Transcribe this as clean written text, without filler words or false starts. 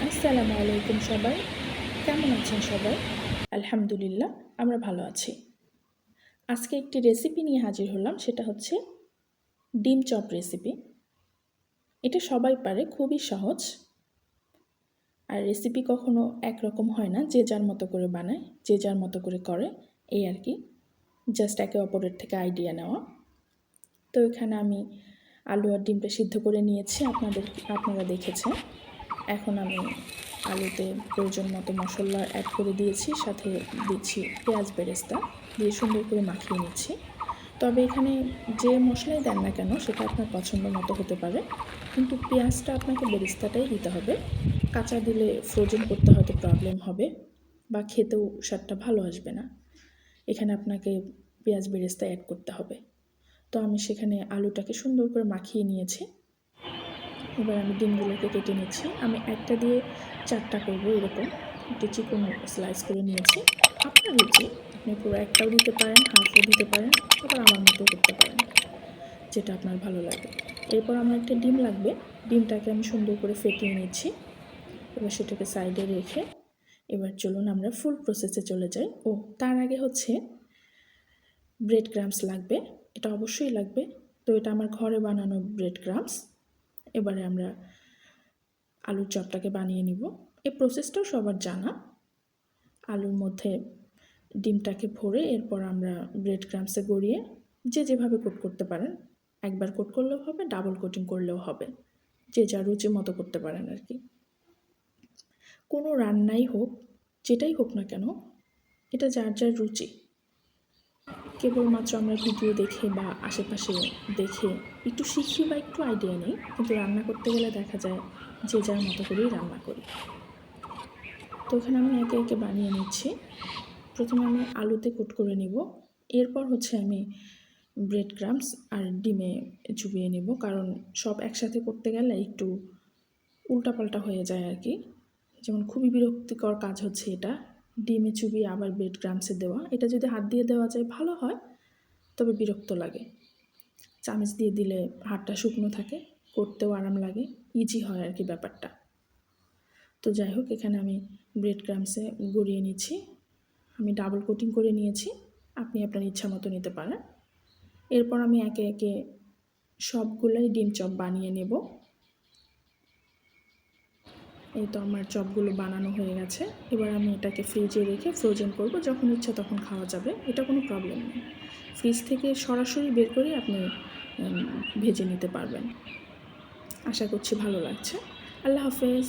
আসসালামু আলাইকুম সবাই, কেমন আছেন সবাই? আলহামদুলিল্লাহ, আমরা ভালো আছি। আজকে একটি রেসিপি নিয়ে হাজির হলাম, সেটা হচ্ছে ডিম চপ রেসিপি। এটা সবাই পারে, খুবই সহজ। আর রেসিপি কখনো একরকম হয় না, যে যার মতো করে বানায়, যে যার মতো করে করে, এই আর কি। জাস্ট একে অপরের থেকে আইডিয়া নেওয়া। তো এখানে আমি আলু আর ডিমটা সিদ্ধ করে নিয়েছি, আপনারা দেখেছেন। এখন আমি আলুতে প্রয়োজন মতো মশলা অ্যাড করে দিয়েছি, সাথে দিচ্ছি পেঁয়াজ বেরেস্তা দিয়ে সুন্দর করে মাখিয়ে নিচ্ছি। তবে এখানে যে মশলাই দেন না কেন সেটা আপনার পছন্দ মতো হতে পারে, কিন্তু পেঁয়াজটা আপনাকে বেরেস্তাটাই দিতে হবে। কাঁচা দিলে ফ্রোজেন করতে হয়তো প্রবলেম হবে বা খেতেও স্বাদটা ভালো আসবে না। এখানে আপনাকে পেঁয়াজ বেরেস্তা অ্যাড করতে হবে। তো আমি সেখানে আলুটাকে সুন্দর করে মাখিয়ে নিয়েছি। এবার আমি ডিমগুলোকে কেটে নিচ্ছি। আমি একটা দিয়ে 4টা করবো, এরকম একটু চিকন স্লাইস করে নিয়েছি। আপনার রুচি, আপনি পুরো একটাও দিতে পারেন, হাফও দিতে পারেন, আবার আমার মতো করতে পারেন, যেটা আপনার ভালো লাগে। এরপর আমার একটা ডিম লাগবে, ডিমটাকে আমি সুন্দর করে ফেটিয়ে নিচ্ছি। এবার সেটাকে সাইডে রেখে এবার চলুন আমরা ফুল প্রসেসে চলে যাই। তার আগে হচ্ছে ব্রেড ক্রাম্বস লাগবে, এটা অবশ্যই লাগবে। তো এটা আমার ঘরে বানানো ব্রেড ক্রাম্বস। এবারে আমরা আলুর চপটাকে বানিয়ে নিব। এই প্রসেসটাও সবার জানা। আলুর মধ্যে ডিমটাকে ভরে এরপর আমরা ব্রেড ক্রাম্বসে গড়িয়ে যে যেভাবে কোট করতে পারেন, একবার কোট করলেও হবে, ডাবল কোটিং করলেও হবে, যে যার রুচি মতো করতে পারেন আর কি। কোনো রান্নাই হোক, যেটাই হোক না কেন, এটা যার যার রুচি। কেবলমাত্র আমরা ভিডিও দেখে বা আশেপাশে দেখে একটু শিখি বা একটু আইডিয়া নেই, কিন্তু রান্না করতে গেলে দেখা যায় যে যার মতো করেই রান্না করি। তো এখানে আমি একে একে বানিয়ে নিচ্ছি। প্রথমে আমি আলুতে কোট করে নিব, এরপর হচ্ছে আমি ব্রেড ক্রাম্বস আর ডিমে চুবিয়ে নেব, কারণ সব একসাথে করতে গেলে একটু উল্টাপাল্টা হয়ে যায় আর কি। যেমন খুবই বিরক্তিকর কাজ হচ্ছে এটা, ডিমে চুবিয়ে আবার ব্রেড ক্রাম্বসে দেওয়া। এটা যদি হাত দিয়ে দেওয়া যায় ভালো হয়, তবে বিরক্ত লাগে। চামচ দিয়ে দিলে হাতটা শুকনো থাকে, করতেও আরাম লাগে, ইজি হয় আর কি ব্যাপারটা। তো যাই হোক, এখানে আমি ব্রেড ক্রাম্বসে গড়িয়ে নিচ্ছি। আমি ডাবল কোটিং করে নিয়েছি, আপনি আপনার ইচ্ছা মতো নিতে পারেন। এরপর আমি একে একে সবগুলোই ডিম চপ বানিয়ে নেব। এই তো আমার চপগুলো বানানো হয়ে গেছে। এবার আমি এটাকে ফ্রিজে রেখে ফ্রোজেন করব, যখন ইচ্ছা তখন খাওয়া যাবে, এটা কোনো প্রবলেম নেই। ফ্রিজ থেকে সরাসরি বের করে আপনি ভেজে নিতে পারবেন। আশা করছি ভালো লাগছে। আল্লাহ হাফেজ।